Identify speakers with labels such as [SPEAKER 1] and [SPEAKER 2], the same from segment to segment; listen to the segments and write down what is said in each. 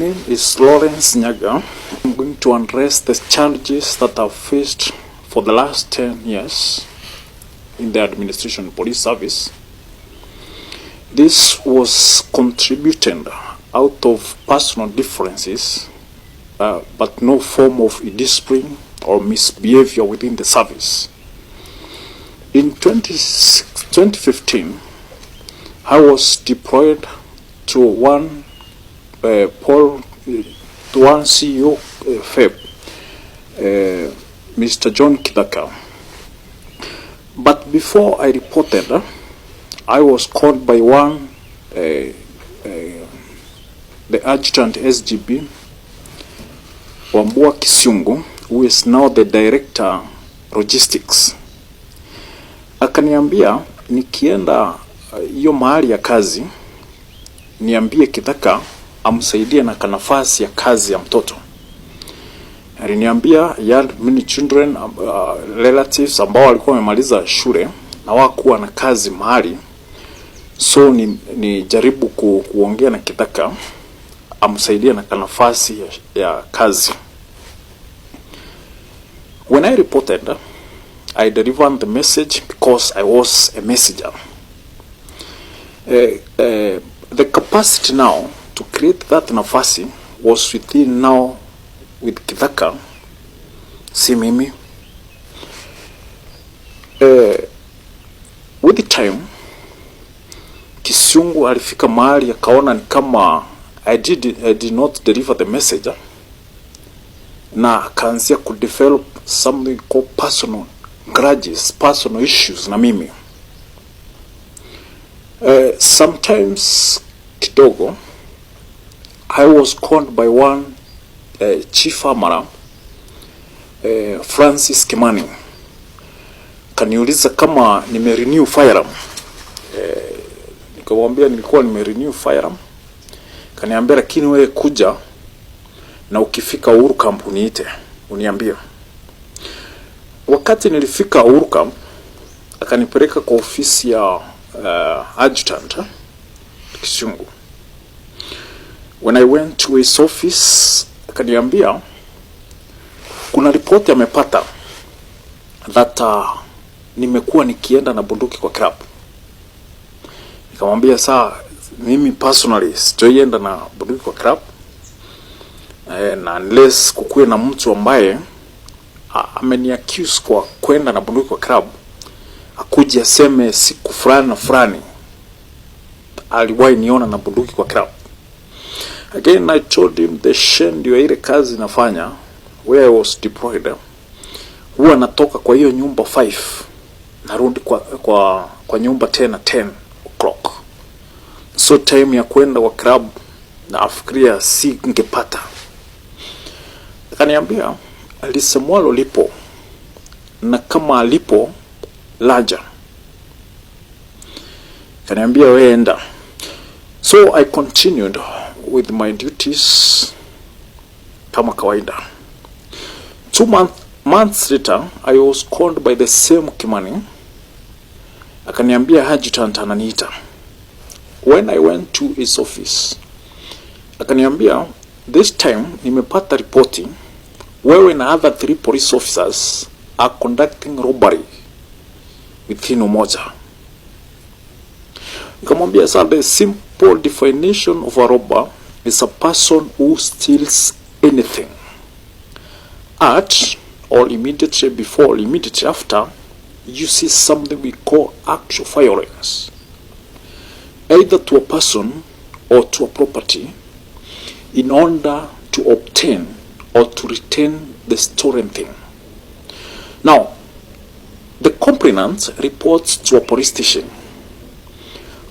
[SPEAKER 1] name is Lawrence Nyaga. I'm going to address the challenges that I've faced for the last 10 years in the administration police service. This was contributed out of personal differences, but no form of indiscipline or misbehavior within the service. In 2015, I was deployed to one CEO, Mr. John Kidaka. But before I reported, I was called by the adjutant SGB, Wambua Kisungu, who is now the director logistics. Akaniambia nikienda hiyo mahali ya kazi niambie Kidaka amsaidie na kanafasi ya kazi ya mtoto. Aliniambia many children, relatives ambao walikuwa wamemaliza shule na wakuwa na kazi mahali, so ni jaribu kuongea na Kidaka amsaidie na kanafasi ya kazi. When I reported, I delivered the message because I was a messenger. The capacity now to create that nafasi was within now with Kidaka, si mimi. With the time, Kisungu alifika mahali akaona ni kama I did not deliver the message, na akaanzia ku develop something called personal grudges, personal issues na mimi. Sometimes kidogo I was called by one chief Amara, Francis Kimani. Kaniuliza kama nimerenew firearm. Nikamwambia nilikuwa nimerenew firearm. Kaniambia lakini wewe kuja na ukifika Uhuru Camp uniite, uniambie. Wakati nilifika Uhuru Camp, akanipeleka kwa ofisi ya adjutant Kisungu. When I went to his office, akaniambia kuna ripoti amepata that nimekuwa nikienda na bunduki kwa club. Nikamwambia saa mimi personally sijaenda na bunduki kwa club, na unless kukuwe na mtu ambaye ameniaccuse kwa kwenda na bunduki kwa club, akuje aseme siku fulani na fulani aliwahi niona na bunduki kwa club. Again, I told him the shame ndio ile kazi nafanya where I was deployed. Huwa natoka kwa hiyo nyumba 5 narudi kwa nyumba 10 o'clock. So time ya kwenda kwa club na afikiria si ngepata. Akaniambia alisemwalo lipo, na kama alipo laja. Akaniambia wewe enda. So I continued with my duties kama kawaida. 2 months later, I was called by the same Kimani. Akaniambia adjutant ananiita. When I went to his office, akaniambia this time nimepata reporting wewe na other 3 police officers are conducting robbery within Umoja. Nikamwambia sir, the simple definition of a robber is a person who steals anything at or immediately before or immediately after you see something we call actual violence, either to a person or to a property, in order to obtain or to retain the stolen thing. Now, the complainant reports to a police station.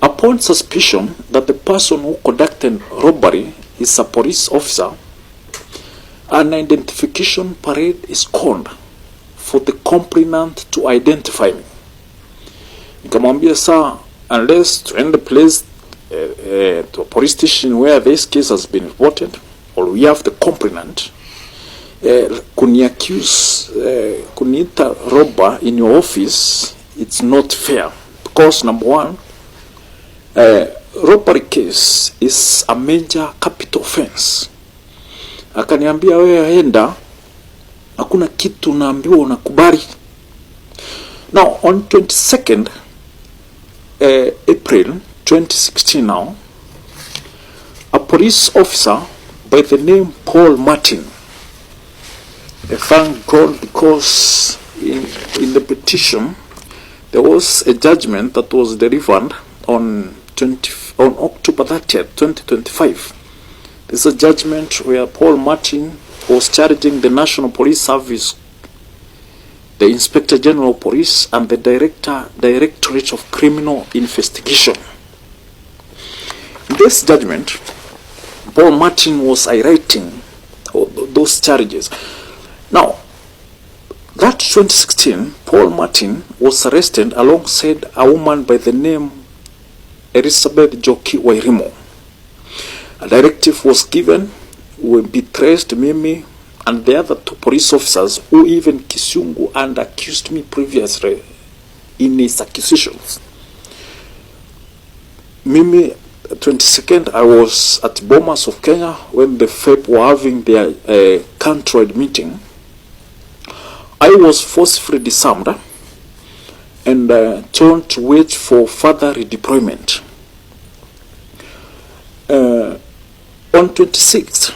[SPEAKER 1] Upon suspicion that the person who conducted robbery is a police officer, an identification parade is called for the complainant to identify me. Nikamwambia sir, unless to end the place to a police station where this case has been reported, or we have the complainant, kuniita robber in your office, it's not fair. Because number one, robbery case is a major capital offense. Akaniambia wewe enda, hakuna kitu naambiwa unakubali. Now on 22nd April 2016 now, a police officer by the name Paul Martin, thank God, because in the petition there was a judgment that was delivered on October 30th, 2025. This is a judgment where Paul Martin was charging the National Police Service, the Inspector General of Police, and the Directorate of Criminal Investigation. In this judgment, Paul Martin was writing those charges. Now, that 2016, Paul Martin was arrested alongside a woman by the name Elizabeth Joki Wairimo. A directive was given, will be traced Mimi and the other two police officers who even Kisungu and accused me previously in his accusations. Mimi, 22nd, I was at Bomas of Kenya when the FEP were having their countrywide meeting. I was forcefully disarmed and told to wait for further redeployment. On 26th,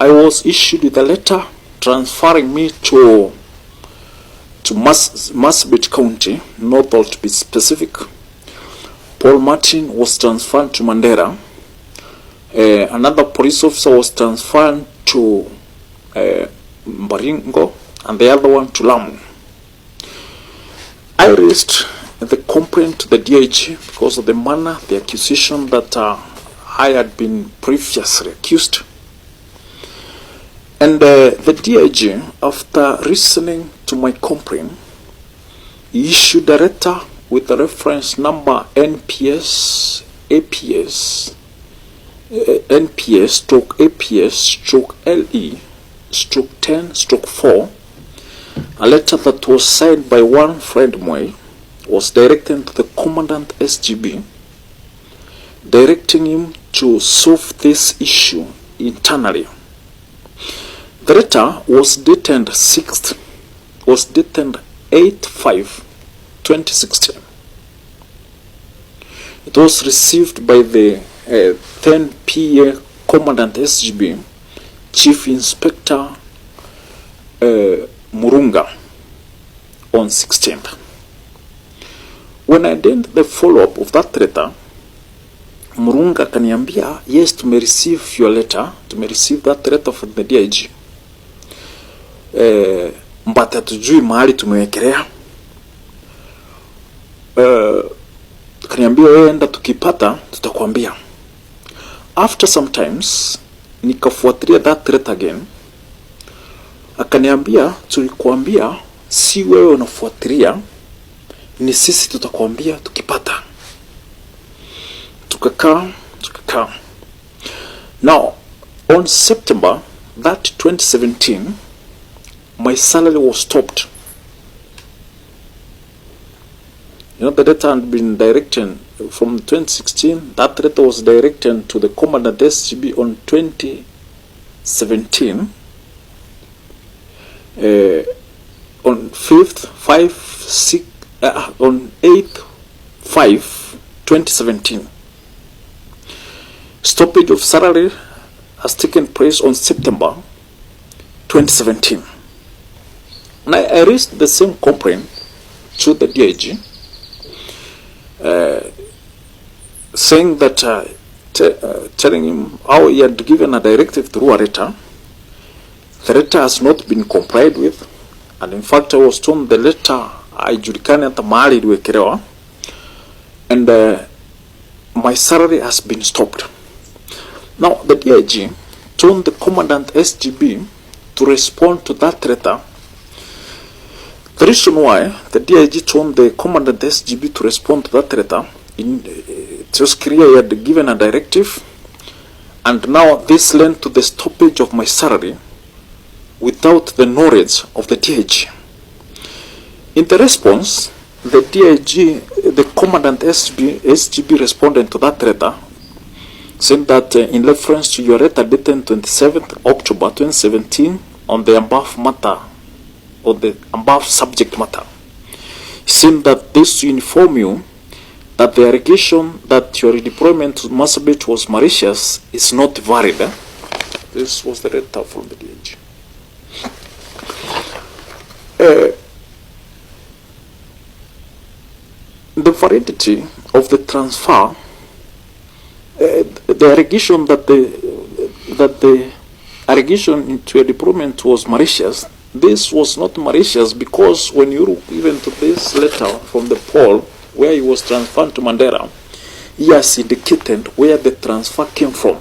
[SPEAKER 1] I was issued with a letter transferring me to Marsabit County, Northolt to be specific. Paul Martin was transferred to Mandera. Another police officer was transferred to Baringo, and the other one to Lamu. I raised the complaint to the DIG because of the manner, the accusation that I had been previously accused. And the DIG, after listening to my complaint, issued a letter with the reference number NPS LE/10/4, a letter that was signed by one friend Moy, was directed to the Commandant SGB, directing him to solve this issue internally. The letter was dated 8/5/2016. It was received by the then PA Commandant SGB, Chief Inspector Murunga, on 16th. When I did the follow-up of that letter, Murunga kaniambia, yes, tumereceive your letter, tumereceive that letter from the DIG. Mbata tujui mahali tumewekelea. Kaniambia wewe enda, tukipata tutakwambia. After some times nikafuatilia that letter again. Akaniambia, tulikuambia si wewe unafuatilia, ni sisi tutakwambia tukipata. Tukakaa. Now, on September that 2017, my salary was stopped. You know, the letter had been directed from 2016. That letter was directed to the Commandant SGB on 2017. On 8/5/2017. Stoppage of salary has taken place on September 2017. And I raised the same complaint to the DIG, saying that, telling him how he had given a directive through a letter. The letter has not been complied with, and in fact I was told the letter haijulikani hata mahali iliwekelewa, and my salary has been stopped. Now the DIG told the Commandant SGB to respond to that letter. The reason why the DIG told the Commandant SGB to respond to that letter, it was clear he had given a directive, and now this led to the stoppage of my salary without the knowledge of the DIG. In the response, the Commandant SGB responded to that letter saying that in reference to your letter dated 27th October 2017 on the above matter, or the above subject matter, saying that this to inform you that the allegation that your redeployment to Marsabit was malicious is not valid. This was the letter from the DG. The validity of the transfer, the allegation that the allegation into a deployment was malicious. This was not malicious because when you look even to this letter from the Paul where he was transferred to Mandela, he has indicated where the transfer came from.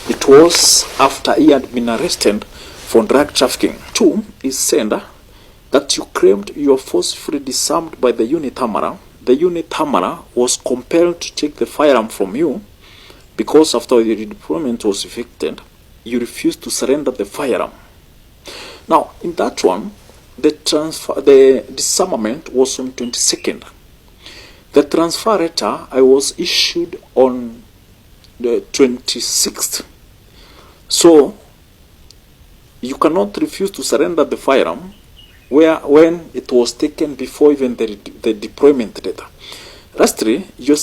[SPEAKER 1] It was after he had been arrested for drug trafficking. 2 is saying that you claimed you were forcefully disarmed by the unit hammerer. The unit hammerer was compelled to take the firearm from you because after the redeployment was effected, you refused to surrender the firearm. Now, in that one, the disarmament was on 22nd. The transfer letter I was issued on the 26th. So, you cannot refuse to surrender the firearm when it was taken before even the deployment letter. Lastly, your